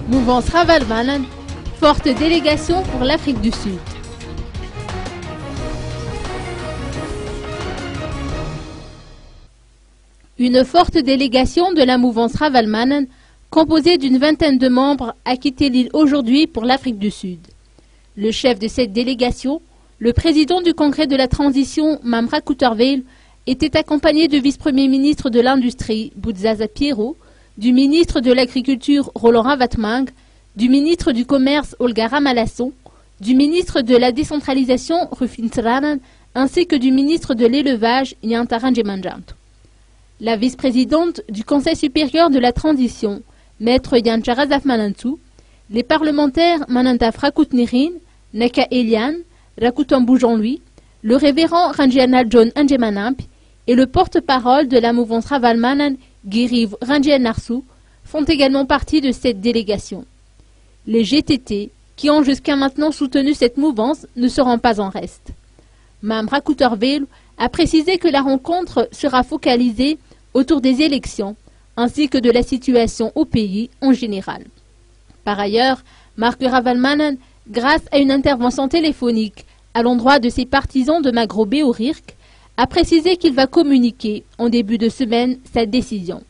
Mouvance Ravalmanan, forte délégation pour l'Afrique du Sud. Une forte délégation de la mouvance Ravalmanan, composée d'une vingtaine de membres, a quitté l'île aujourd'hui pour l'Afrique du Sud. Le chef de cette délégation, le président du Congrès de la Transition, Mamra Couterville, était accompagné du vice-premier ministre de l'Industrie, Boutzaza Pierrot, du ministre de l'Agriculture, Roland Ravatmang, du ministre du Commerce, Olga Ramalasson, du ministre de la Décentralisation, Rufin Tsranan, ainsi que du ministre de l'Élevage, Nyantaran Djemanjanto. La vice-présidente du Conseil supérieur de la Transition, Maître Yancharazaf Manantou, les parlementaires Mananta Frakoutnirin, Neka Elian, Rakoutambu Jean-Louis, le révérend Rangiana John Anjemanamp et le porte-parole de la mouvance Ravalmanan, Guiriv Rangianarsou, font également partie de cette délégation. Les GTT, qui ont jusqu'à maintenant soutenu cette mouvance, ne seront pas en reste. Mamra Couterville a précisé que la rencontre sera focalisée autour des élections, ainsi que de la situation au pays en général. Par ailleurs, Marc Ravalmanan, grâce à une intervention téléphonique à l'endroit de ses partisans de Magrobé au RIRC, a précisé qu'il va communiquer en début de semaine sa décision.